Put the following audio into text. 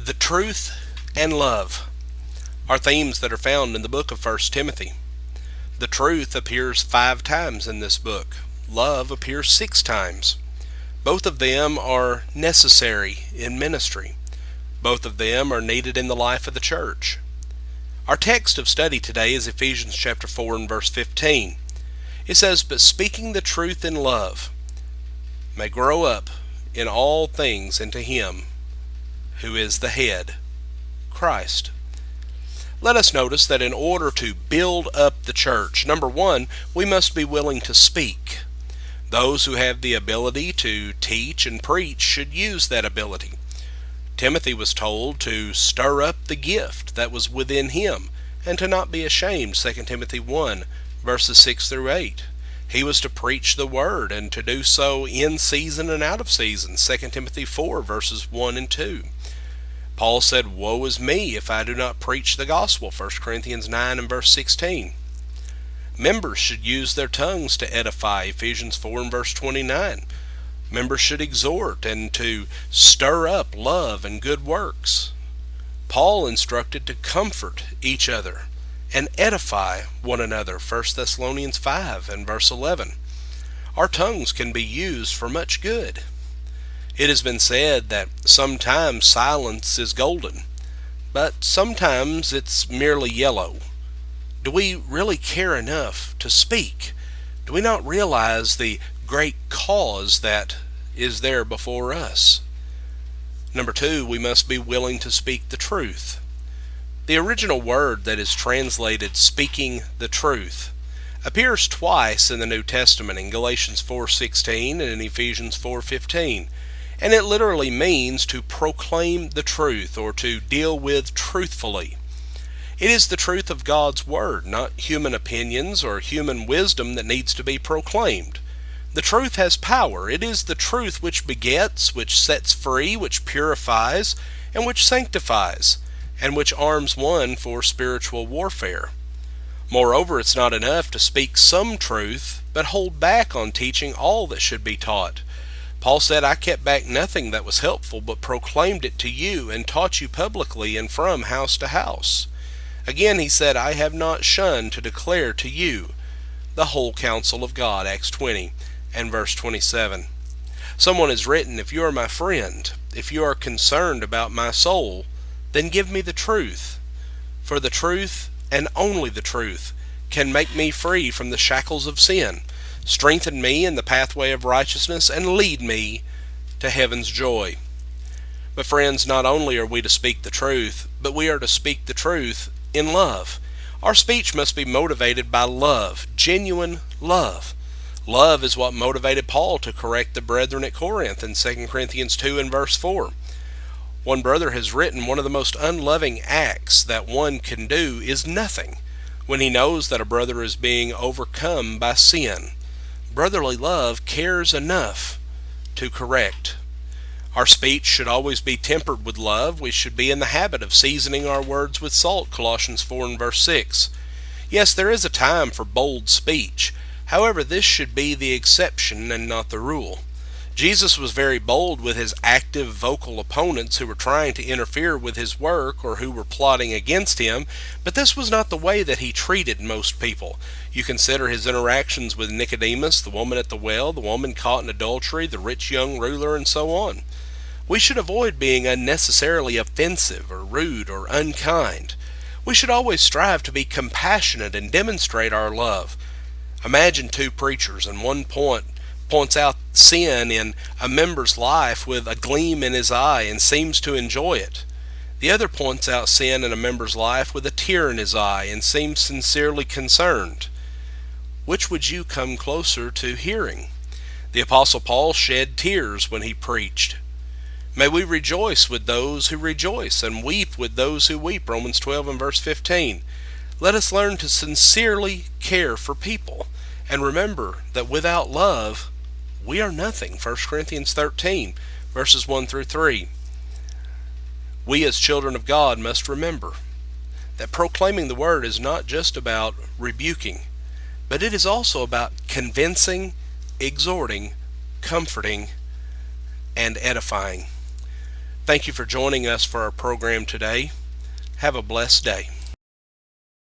The truth and love are themes that are found in the book of First Timothy. The truth appears 5 times in this book. Love appears 6 times. Both of them are necessary in ministry. Both of them are needed in the life of the church. Our text of study today is Ephesians chapter 4 and verse 15. It says, "But speaking the truth in love may grow up in all things into Him who is the head, Christ." Let us notice that in order to build up the church, number one, we must be willing to speak. Those who have the ability to teach and preach should use that ability. Timothy was told to stir up the gift that was within him and to not be ashamed, 2 Timothy 1, verses 6 through 8. He was to preach the word and to do so in season and out of season, 2 Timothy 4, verses 1 and 2. Paul said, "Woe is me if I do not preach the gospel," 1 Corinthians 9 and verse 16. Members should use their tongues to edify, Ephesians 4 and verse 29. Members should exhort and to stir up love and good works. Paul instructed to comfort each other and edify one another, 1 Thessalonians 5 and verse 11. Our tongues can be used for much good. It has been said that sometimes silence is golden, but sometimes it's merely yellow. Do we really care enough to speak? Do we not realize the great cause that is there before us? Number two, we must be willing to speak the truth. The original word that is translated "speaking the truth" appears twice in the New Testament, in Galatians 4:16 and in Ephesians 4:15. And it literally means to proclaim the truth or to deal with truthfully. It is the truth of God's Word, not human opinions or human wisdom, that needs to be proclaimed. The truth has power. It is the truth which begets, which sets free, which purifies, and which sanctifies, and which arms one for spiritual warfare. Moreover, it's not enough to speak some truth, but hold back on teaching all that should be taught. Paul said, "I kept back nothing that was helpful, but proclaimed it to you and taught you publicly and from house to house." Again he said, "I have not shunned to declare to you the whole counsel of God," Acts 20 and verse 27. Someone has written, "If you are my friend, if you are concerned about my soul, then give me the truth. For the truth, and only the truth, can make me free from the shackles of sin, strengthen me in the pathway of righteousness, and lead me to heaven's joy." But friends, not only are we to speak the truth, but we are to speak the truth in love. Our speech must be motivated by love, genuine love. Love is what motivated Paul to correct the brethren at Corinth in 2 Corinthians 2 and verse 4. One brother has written, "One of the most unloving acts that one can do is nothing when he knows that a brother is being overcome by sin." Brotherly love cares enough to correct. Our speech should always be tempered with love. We should be in the habit of seasoning our words with salt, Colossians 4 and verse 6. Yes, there is a time for bold speech. However, this should be the exception and not the rule. Jesus was very bold with his active vocal opponents who were trying to interfere with his work or who were plotting against him, but this was not the way that he treated most people. You consider his interactions with Nicodemus, the woman at the well, the woman caught in adultery, the rich young ruler, and so on. We should avoid being unnecessarily offensive or rude or unkind. We should always strive to be compassionate and demonstrate our love. Imagine 2 preachers, and one points out sin in a member's life with a gleam in his eye and seems to enjoy it. The other points out sin in a member's life with a tear in his eye and seems sincerely concerned. Which would you come closer to hearing? The Apostle Paul shed tears when he preached. May we rejoice with those who rejoice and weep with those who weep, Romans 12 and verse 15. Let us learn to sincerely care for people and remember that without love, we are nothing, 1 Corinthians 13, verses 1 through 3. We as children of God must remember that proclaiming the word is not just about rebuking, but it is also about convincing, exhorting, comforting, and edifying. Thank you for joining us for our program today. Have a blessed day.